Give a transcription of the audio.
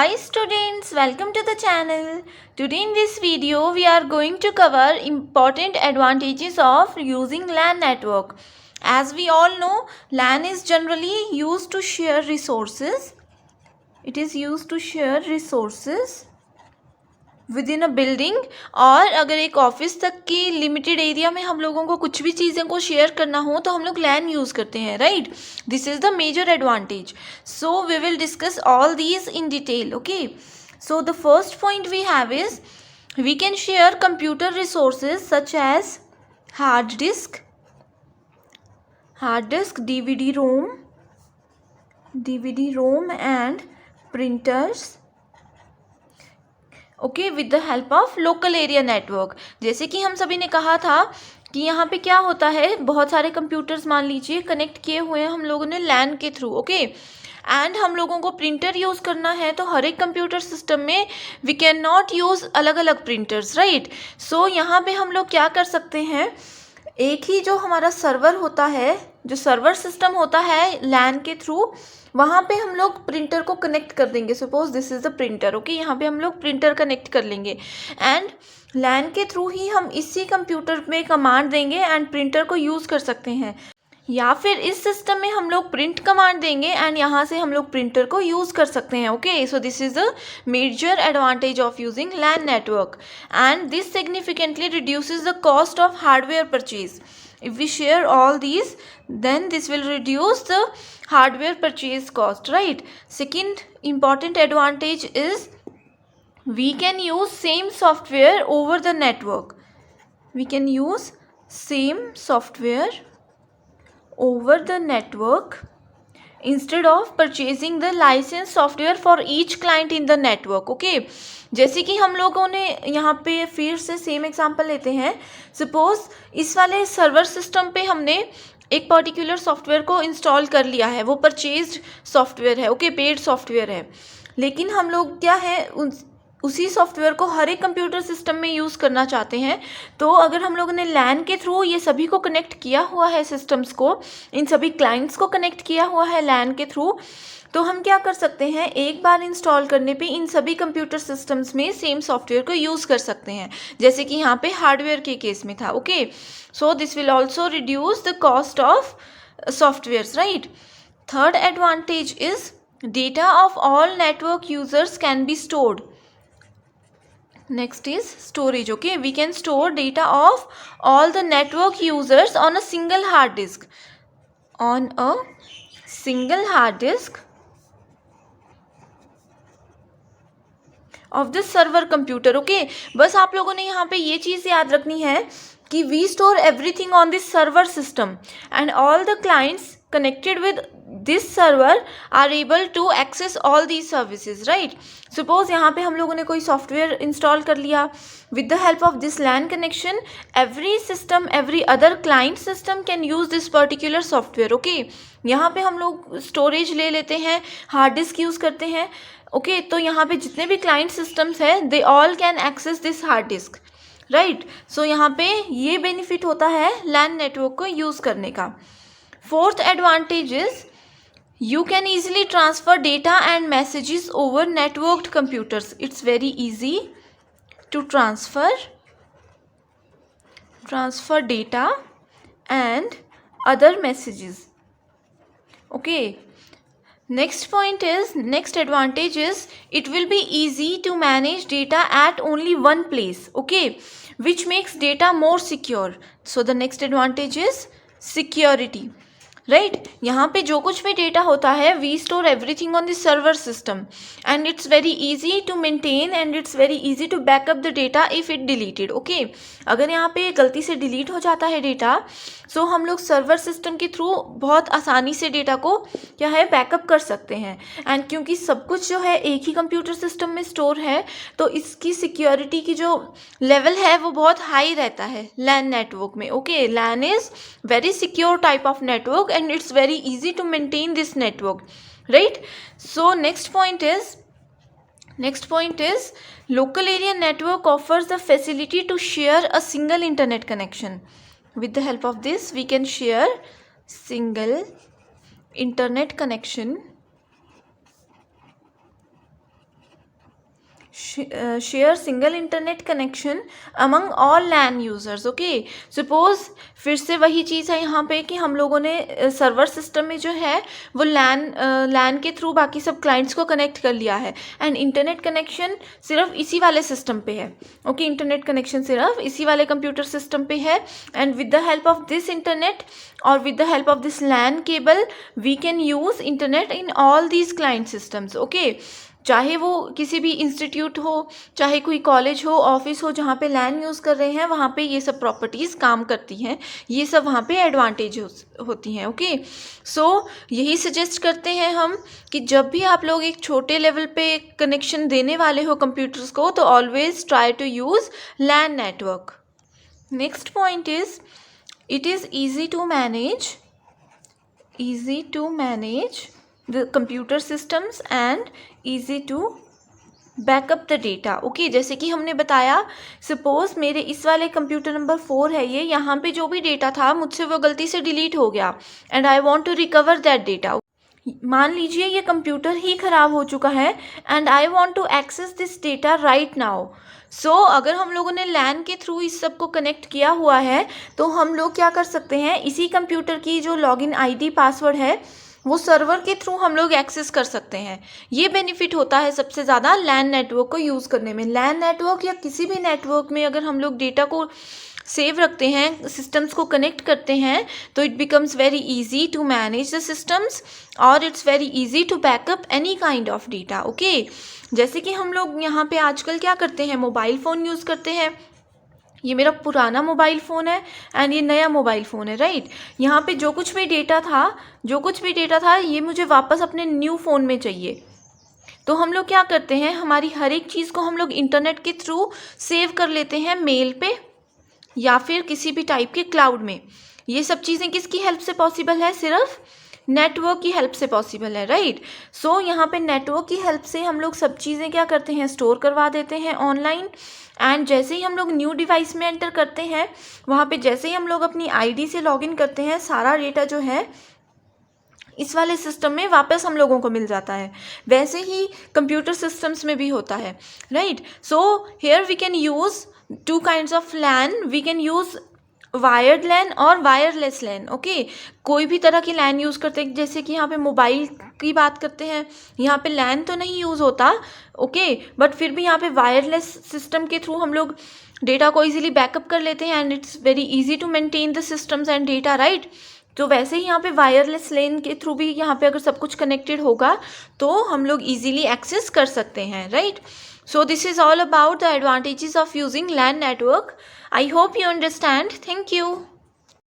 Hi students, welcome to the channel. Today in this video we are going to cover important advantages of using LAN network. As we all know, LAN is generally used to share resources. It is used to share resources with in a building, और अगर एक office तक की limited area में हम लोगों को कुछ भी चीज़ें को शेयर करना हो तो हम लोग लैन यूज़ करते हैं, right. This is the major advantage. So we will discuss all these in detail. Okay, so the first point we have is we can share computer resources such as hard disk, DVD-ROM and printers, okay, with the help of local area network. जैसे कि हम सभी ने कहा था कि यहाँ पे क्या होता है, बहुत सारे कंप्यूटर्स मान लीजिए कनेक्ट किए हुए हैं हम लोगों ने लैन के थ्रू. ओके, एंड हम लोगों को प्रिंटर यूज़ करना है तो हर एक कंप्यूटर सिस्टम में वी कैन नॉट यूज़ अलग अलग प्रिंटर्स, राइट. सो यहाँ पे हम लोग क्या कर सकते हैं, एक ही जो हमारा सर्वर होता है, जो सर्वर सिस्टम होता है लैन के थ्रू, वहाँ पे हम लोग प्रिंटर को कनेक्ट कर देंगे. Suppose this is the printer. Okay, यहाँ पे हम लोग प्रिंटर कनेक्ट कर लेंगे एंड लैन के थ्रू ही हम इसी कंप्यूटर में कमांड देंगे एंड प्रिंटर को यूज़ कर सकते हैं. या फिर इस सिस्टम में हम लोग प्रिंट कमांड देंगे एंड यहाँ से हम लोग प्रिंटर को यूज़ कर सकते हैं. Okay, so this is the major advantage of using LAN network and this significantly reduces the cost of hardware purchase. If we share all these, then this will reduce the hardware purchase cost, right? Second important advantage is we can use same software over the network. We can use same software over the network instead of purchasing the licensed software for each client in the network. Okay, जैसे कि हम लोगों ने यहाँ पे फिर से same example लेते हैं. सपोज इस वाले सर्वर सिस्टम पे हमने एक पर्टिकुलर सॉफ्टवेयर को इंस्टॉल कर लिया है, वो परचेज्ड सॉफ्टवेयर है, ओके, पेड सॉफ्टवेयर है. लेकिन हम लोग क्या है, उसी सॉफ्टवेयर को हर एक कंप्यूटर सिस्टम में यूज़ करना चाहते हैं. तो अगर हम लोगों ने लैन के थ्रू ये सभी को कनेक्ट किया हुआ है, सिस्टम्स को, इन सभी क्लाइंट्स को कनेक्ट किया हुआ है लैन के थ्रू, तो हम क्या कर सकते हैं, एक बार इंस्टॉल करने पे इन सभी कंप्यूटर सिस्टम्स में सेम सॉफ्टवेयर को यूज़ कर सकते हैं, जैसे कि यहाँ पे हार्डवेयर के केस में था. Okay, so this will also reduce the cost of softwares, right. Third advantage is data of all network users can be stored. Next is storage. Okay, we can store data of all the network users on a single hard disk. On a single hard disk of the server computer. Okay, बस आप लोगों ने यहाँ पे ये चीज़ याद रखनी है कि we store everything on this server system and all the clients connected with this server are able to access all these services, right. Suppose यहाँ पे हम लोगों ने कोई सॉफ्टवेयर इंस्टॉल कर लिया, with the help of this LAN connection every system, every other client system can use this particular software. Okay, यहाँ पे हम लोग स्टोरेज ले लेते हैं, हार्ड डिस्क यूज़ करते हैं. ओके, तो यहाँ पे जितने भी क्लाइंट सिस्टम्स हैं they all can access this hard disk, right. So यहाँ पे ये बेनिफिट होता है लैन नेटवर्क को यूज़ करने का. Fourth advantage is you can easily transfer data and messages over networked computers. It's very easy to transfer data and other messages. Okay, next advantage is it will be easy to manage data at only one place. Okay, which makes data more secure. So the next advantage is security, right. यहाँ पे जो कुछ भी data होता है we store everything on the server system and it's very easy to maintain and it's very easy to backup the data if it deleted. Okay, अगर यहाँ पे गलती से डिलीट हो जाता है डेटा, सो हम लोग सर्वर सिस्टम के थ्रू बहुत आसानी से डेटा को क्या है बैकअप कर सकते हैं. एंड क्योंकि सब कुछ जो है एक ही कंप्यूटर सिस्टम में स्टोर है तो इसकी सिक्योरिटी की जो लेवल है वो बहुत हाई रहता है लैन नेटवर्क में. Okay, LAN is very secure type of network and it's very easy to maintain this network, right. So next point is local area network offers the facility to share a single internet connection. With the help of this we can share single internet connection share single internet connection among all LAN users. Okay, suppose फिर से वही चीज़ है यहाँ पे कि हम लोगों ने सर्वर सिस्टम में जो है वो लैन के थ्रू बाकी सब क्लाइंट्स को कनेक्ट कर लिया है, एंड इंटरनेट कनेक्शन सिर्फ इसी वाले सिस्टम पे है. ओके, इंटरनेट कनेक्शन सिर्फ इसी वाले कंप्यूटर सिस्टम पे है, and with the help of this internet और with the help of this LAN cable we can use internet in all these client systems. Okay, चाहे वो किसी भी इंस्टीट्यूट हो, चाहे कोई कॉलेज हो, ऑफिस हो, जहाँ पे लैन यूज़ कर रहे हैं वहाँ पे ये सब प्रॉपर्टीज़ काम करती हैं, ये सब वहाँ पे एडवांटेज होती हैं. ओके, सो यही सजेस्ट करते हैं हम कि जब भी आप लोग एक छोटे लेवल पे कनेक्शन देने वाले हो कंप्यूटर्स को, तो always try to use LAN network. Next point is it is easy to manage the computer systems and easy to backup the data. Okay, जैसे कि हमने बताया, सपोज मेरे इस वाले कंप्यूटर नंबर 4 है ये, यहाँ पे जो भी डेटा था मुझसे वो गलती से डिलीट हो गया and I want to recover that data. मान लीजिए ये कंप्यूटर ही ख़राब हो चुका है and I want to access this data right now. So अगर हम लोगों ने लैन के थ्रू इस सब को कनेक्ट किया हुआ है तो हम लोग क्या कर सकते हैं, इसी कंप्यूटर की जो लॉगिन आईडी पासवर्ड है वो सर्वर के थ्रू हम लोग एक्सेस कर सकते हैं. ये बेनिफिट होता है सबसे ज़्यादा लैन नेटवर्क को यूज़ करने में. लैन नेटवर्क या किसी भी नेटवर्क में अगर हम लोग डेटा को सेव रखते हैं, सिस्टम्स को कनेक्ट करते हैं, तो it becomes very easy to manage the systems और it's very easy to backup any kind of data. Okay, जैसे कि हम लोग यहाँ पे आजकल क्या करते हैं, मोबाइल फ़ोन यूज़ करते हैं. ये मेरा पुराना मोबाइल फ़ोन है एंड ये नया मोबाइल फ़ोन है, राइट. यहाँ पे जो कुछ भी डेटा था ये मुझे वापस अपने न्यू फ़ोन में चाहिए. तो हम लोग क्या करते हैं, हमारी हर एक चीज़ को हम लोग इंटरनेट के थ्रू सेव कर लेते हैं मेल पे या फिर किसी भी टाइप के क्लाउड में. ये सब चीज़ें किसकी हेल्प से पॉसिबल है, सिर्फ नेटवर्क की हेल्प से पॉसिबल है, राइट. सो यहाँ पे नेटवर्क की हेल्प से हम लोग सब चीज़ें क्या करते हैं, स्टोर करवा देते हैं ऑनलाइन. एंड जैसे ही हम लोग न्यू डिवाइस में एंटर करते हैं, वहाँ पे जैसे ही हम लोग अपनी आईडी से लॉगिन करते हैं, सारा डेटा जो है इस वाले सिस्टम में वापस हम लोगों को मिल जाता है. वैसे ही कंप्यूटर सिस्टम्स में भी होता है, right. So here we can use two kinds of LAN. We can use wired LAN और वायरलेस लैन. ओके, कोई भी तरह की लैन यूज़ करते हैं, जैसे कि यहाँ पे मोबाइल की बात करते हैं, यहाँ पे लैन तो नहीं यूज़ होता. ओके, बट फिर भी यहाँ पे वायरलेस सिस्टम के थ्रू हम लोग डेटा को इजीली बैकअप कर लेते हैं and it's very easy to maintain the systems and data, right. तो वैसे ही यहाँ पे वायरलेस लैन के थ्रू भी यहाँ पे अगर सब कुछ कनेक्टेड होगा तो हम लोग इजीली एक्सेस कर सकते हैं, right. So this is all about the advantages of using LAN network. I hope you understand. Thank you.